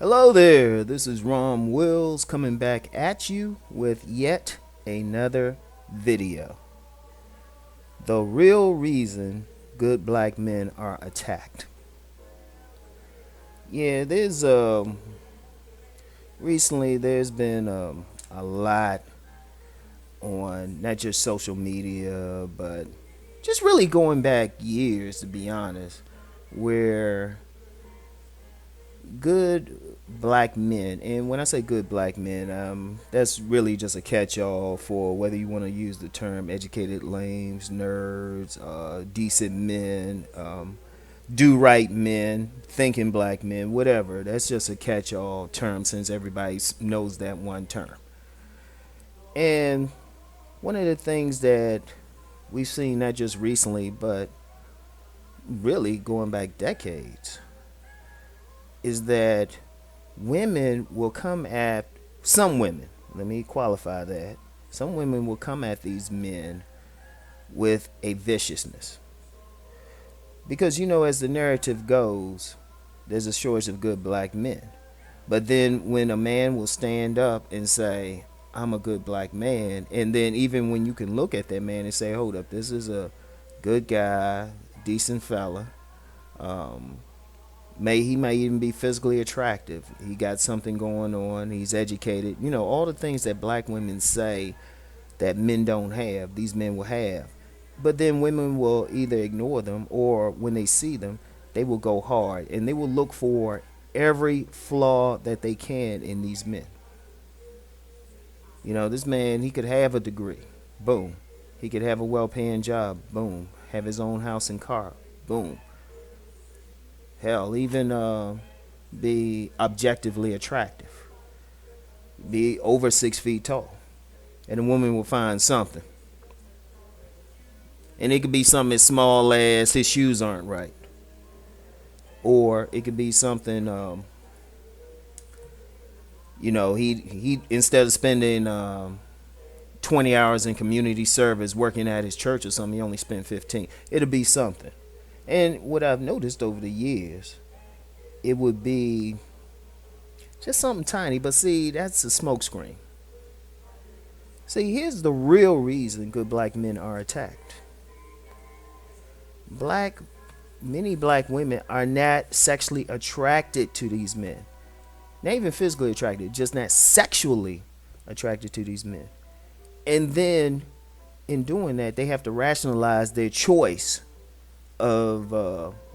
Hello there, this is Rom Wills coming back at you with yet another video. The real reason good black men are attacked. Yeah, recently there's been a lot on not just social media, but just really going back years, to be honest, where good black men, and when I say good black men, that's really just a catch-all for whether you want to use the term educated lames, nerds, decent men, do right men, thinking black men, whatever. That's just a catch-all term since everybody knows that one term. And one of the things that we've seen not just recently, but really going back decades, is that women will come at some women, let me qualify that. Some women will come at these men with a viciousness. Because as the narrative goes, there's a shortage of good black men. But then when a man will stand up and say, I'm a good black man, and then even when you can look at that man and say, hold up, this is a good guy, decent fella, he may even be physically attractive. He got something going on. He's educated. All the things that black women say that men don't have, these men will have. But then women will either ignore them, or when they see them, they will go hard and they will look for every flaw that they can in these men. This man, he could have a degree. Boom. He could have a well-paying job. Boom. Have his own house and car. Boom. Hell, even be objectively attractive. Be over 6 feet tall. And a woman will find something. And it could be something as small as his shoes aren't right. Or it could be something, he instead of spending 20 hours in community service working at his church or something, he only spent 15. It'll be something. And what I've noticed over the years, it would be just something tiny. But see, that's a smokescreen. See, here's the real reason good black men are attacked. Many black women are not sexually attracted to these men. Not even physically attracted, just not sexually attracted to these men. And then, in doing that, they have to rationalize their choice of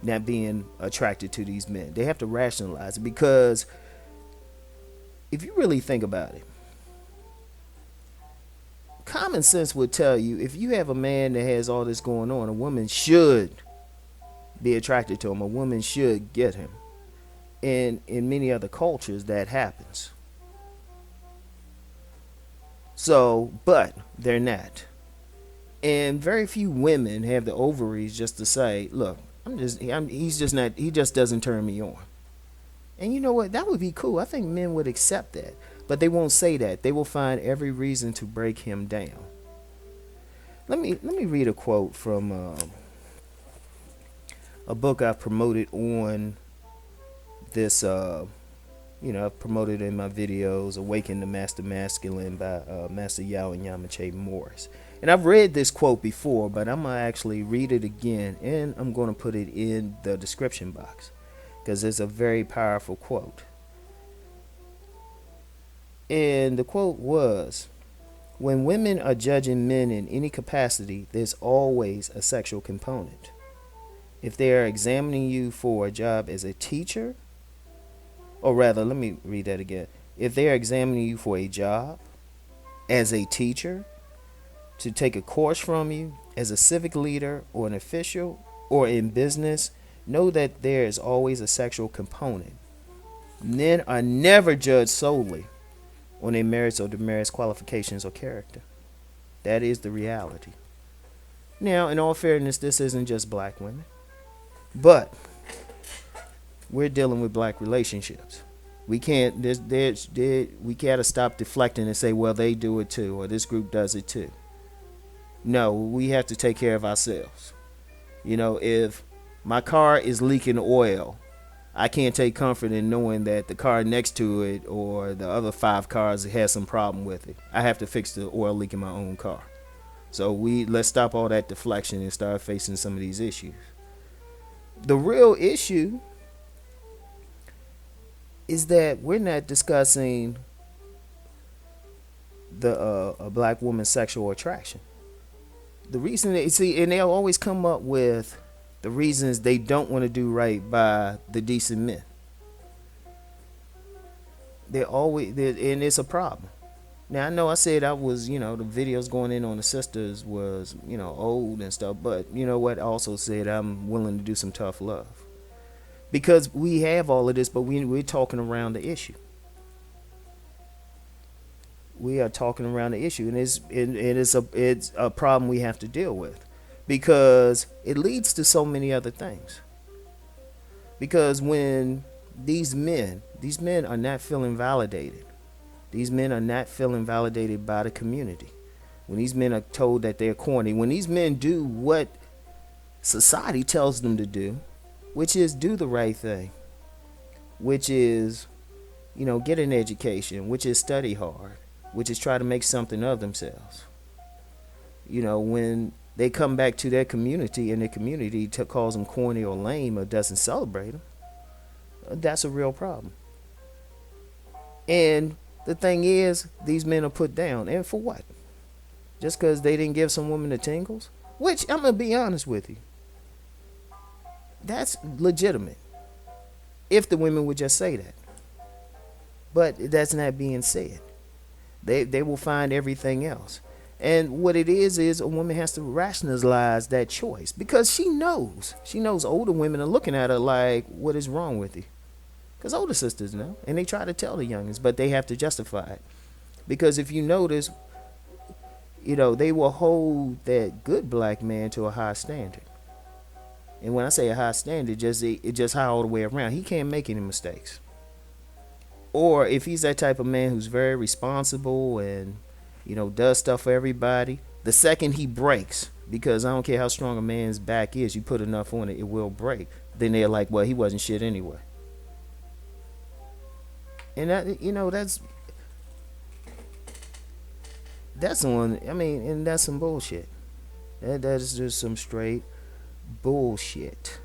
not being attracted to these men. They have to rationalize it, because if you really think about it, common sense would tell you, if you have a man that has all this going on, a woman should be attracted to him. A woman should get him. And in many other cultures, that happens. So, but they're not. And very few women have the ovaries just to say, look, he just doesn't turn me on. And you know what? That would be cool. I think men would accept that. But they won't say that. They will find every reason to break him down. Let me read a quote from a book I've promoted on this, I've promoted in my videos, Awaken the Master Masculine by Master Yao and Nyamekye Morris. And I've read this quote before, but I'm going to actually read it again, and I'm going to put it in the description box, because it's a very powerful quote. And the quote was, when women are judging men in any capacity, there's always a sexual component. If they are examining you for a job as a teacher, or rather, let me read that again. If they are examining you for a job as a teacher, to take a course from you, as a civic leader or an official, or in business, know that there is always a sexual component. Men are never judged solely on their merits or demerits, qualifications, or character. That is the reality. Now, in all fairness, this isn't just black women, but we're dealing with black relationships. We can't. We gotta stop deflecting and say, well, they do it too, or this group does it too. No, we have to take care of ourselves. If my car is leaking oil, I can't take comfort in knowing that the car next to it or the other 5 cars has some problem with it. I have to fix the oil leak in my own car. So let's stop all that deflection and start facing some of these issues. The real issue is that we're not discussing the a black woman's sexual attraction. The reason they see, and they'll always come up with the reasons they don't want to do right by the decent men. And it's a problem. Now I know I said I was, the videos going in on the sisters was, old and stuff, but you know what? I also said I'm willing to do some tough love because we have all of this, but we're talking around the issue. We are talking around the issue, and it's a problem we have to deal with because it leads to so many other things. Because when these men are not feeling validated. These men are not feeling validated by the community. When these men are told that they're corny, when these men do what society tells them to do, which is do the right thing, which is, get an education, which is study hard, which is try to make something of themselves. When they come back to their community and their community calls them corny or lame or doesn't celebrate them, that's a real problem. And the thing is, these men are put down. And for what? Just because they didn't give some women the tingles? Which, I'm going to be honest with you, that's legitimate. If the women would just say that. But that's not being said. They will find everything else. And what it is a woman has to rationalize that choice. Because she knows. She knows older women are looking at her like, what is wrong with you? Because older sisters know. And they try to tell the youngest, but they have to justify it. Because if you notice, they will hold that good black man to a high standard. And when I say a high standard, it's just high all the way around. He can't make any mistakes. Or if he's that type of man who's very responsible and, does stuff for everybody, the second he breaks, because I don't care how strong a man's back is, you put enough on it, it will break. Then they're like, well, he wasn't shit anyway. And that, that's on, and that's some bullshit. That is just some straight bullshit.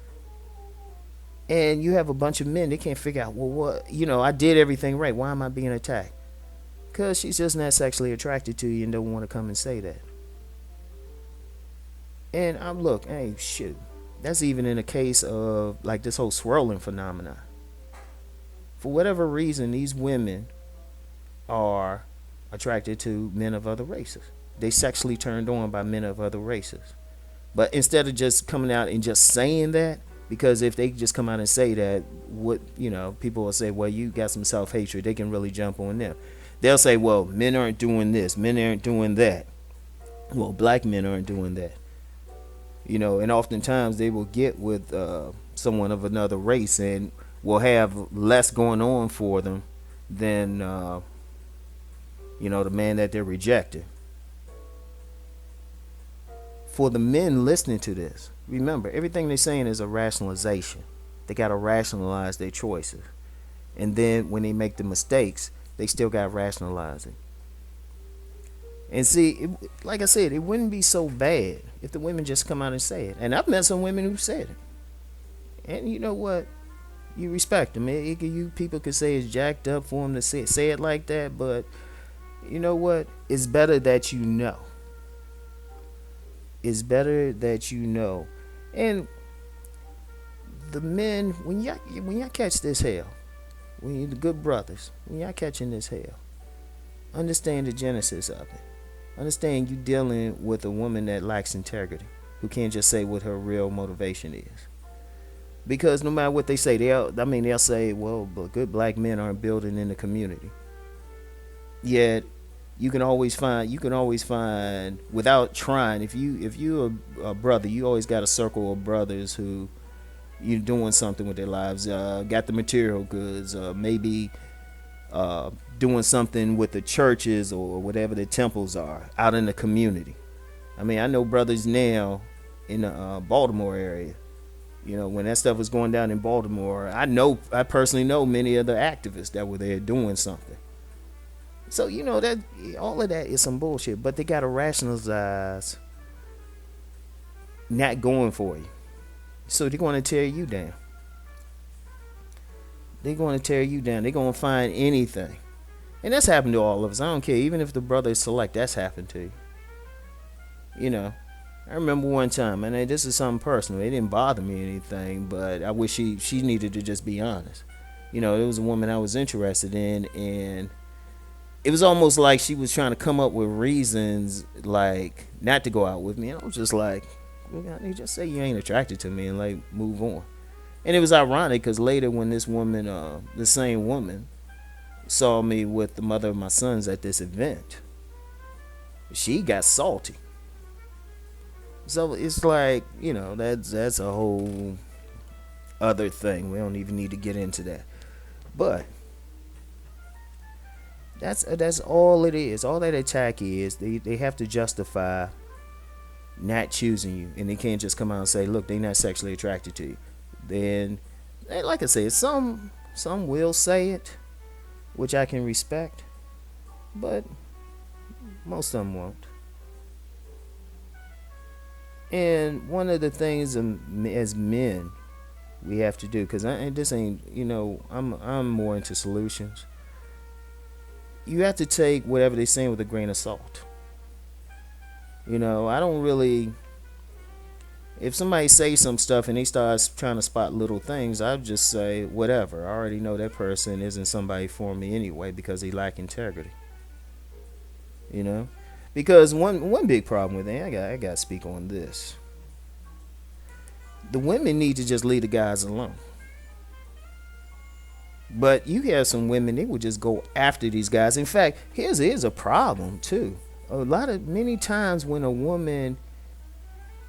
And you have a bunch of men, they can't figure out, well, what, I did everything right. Why am I being attacked? Because she's just not sexually attracted to you and don't want to come and say that. And hey, shit. That's even in a case of like this whole swirling phenomenon. For whatever reason, these women are attracted to men of other races. They sexually turned on by men of other races. But instead of just coming out and just saying that, because if they just come out and say that, people will say, well, you got some self-hatred. They can really jump on them. They'll say, well, men aren't doing this. Men aren't doing that. Well, black men aren't doing that. And oftentimes they will get with someone of another race and will have less going on for them than, the man that they're rejecting. For the men listening to this, remember, everything they're saying is a rationalization. They got to rationalize their choices. And then when they make the mistakes, they still got to rationalize it. And see, like I said, it wouldn't be so bad if the women just come out and say it. And I've met some women who said it. And you know what? You respect them. You people could say it's jacked up for them to say it like that, but you know what? It's better that you know. It's better that you know. And the men, when y'all catch this hell, when you the good brothers, when y'all catching this hell, understand the genesis of it. Understand you dealing with a woman that lacks integrity, who can't just say what her real motivation is. Because no matter what they say, they'll say, well, but good black men aren't building in the community. Yet you can always find without trying, if you're a brother, you always got a circle of brothers who you're doing something with their lives, got the material goods, maybe doing something with the churches or whatever the temples are out in the community. I know brothers now in the Baltimore area When that stuff was going down in Baltimore, I personally know many of the activists that were there doing something. So that all of that is some bullshit, but they gotta rationalize not going for you. So they're going to tear you down. They're going to tear you down. They're going to find anything. And that's happened to all of us. I don't care. Even if the brother is select, that's happened to you. I remember one time, and this is something personal. It didn't bother me or anything, but I wish she needed to just be honest. There was a woman I was interested in, and it was almost like she was trying to come up with reasons, like, not to go out with me. And I was just like, you just say you ain't attracted to me and, like, move on. And it was ironic because later when this woman, the same woman, saw me with the mother of my sons at this event, she got salty. So it's like, that's a whole other thing. We don't even need to get into that. But that's all it is. All that attack is, they have to justify not choosing you, and they can't just come out and say, look, they're not sexually attracted to you. Then, like I said, some will say it, which I can respect, but most of them won't. And one of the things as men we have to do, because this ain't, I'm more into solutions. You have to take whatever they're saying with a grain of salt. I don't really. If somebody says some stuff and they start trying to spot little things, I'll just say whatever. I already know that person isn't somebody for me anyway because they lack integrity. Because one big problem with it, I got to speak on this. The women need to just leave the guys alone. But you have some women, they will just go after these guys. In fact, here's a problem too. Many times when a woman,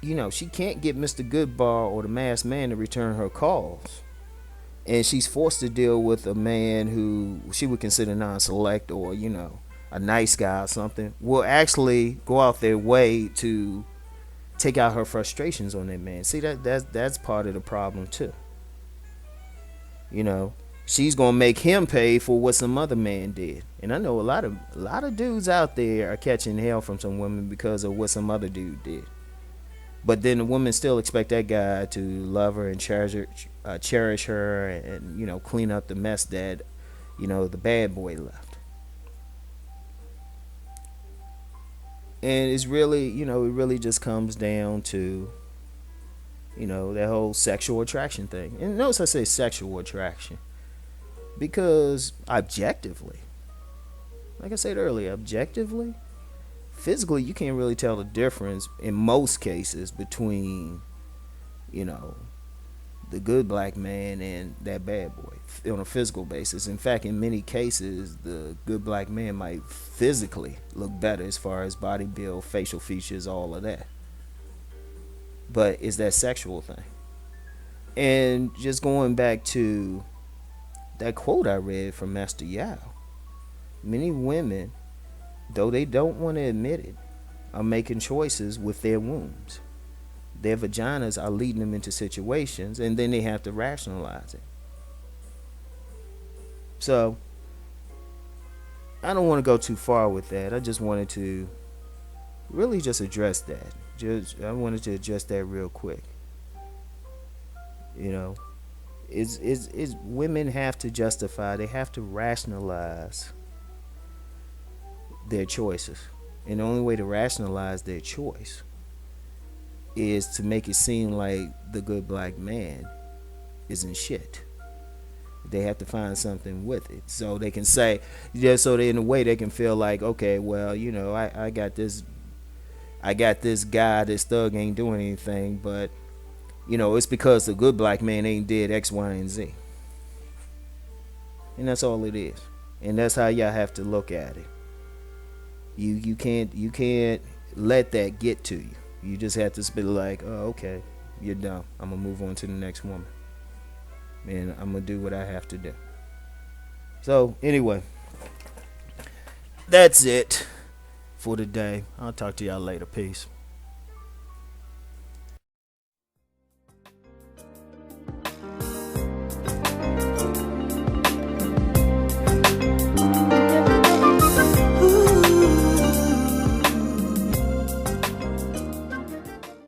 she can't get Mr. Goodbar or the masked man to return her calls, and she's forced to deal with a man who she would consider non-select or, a nice guy or something, will actually go out their way to take out her frustrations on that man. See, that's part of the problem too. She's gonna make him pay for what some other man did. And I know a lot of dudes out there are catching hell from some women because of what some other dude did. But then the women still expect that guy to love her and cherish her and clean up the mess that the bad boy left. And it's really it really just comes down to that whole sexual attraction thing. And notice I say sexual attraction. Because objectively, like I said earlier, physically, you can't really tell the difference in most cases between, the good black man and that bad boy on a physical basis. In fact, in many cases, the good black man might physically look better as far as body build, facial features, all of that. But it's that sexual thing. And just going back to that quote I read from Master Yao, many women, though they don't want to admit it, are making choices with their wombs. Their vaginas are leading them into situations, and then they have to rationalize it. So, I don't want to go too far with that. I just wanted to really just address that. I wanted to address that real quick. Is women have to justify, they have to rationalize their choices. And the only way to rationalize their choice is to make it seem like the good black man isn't shit. They have to find something with it. So they can say, so in a way they can feel like, okay, well, I got this guy, this thug ain't doing anything, but it's because the good black man ain't did X, Y, and Z. And that's all it is. And that's how y'all have to look at it. You can't let that get to you. You just have to be like, oh, okay, you're done. I'm gonna move on to the next woman. And I'm gonna do what I have to do. So anyway, that's it for today. I'll talk to y'all later. Peace.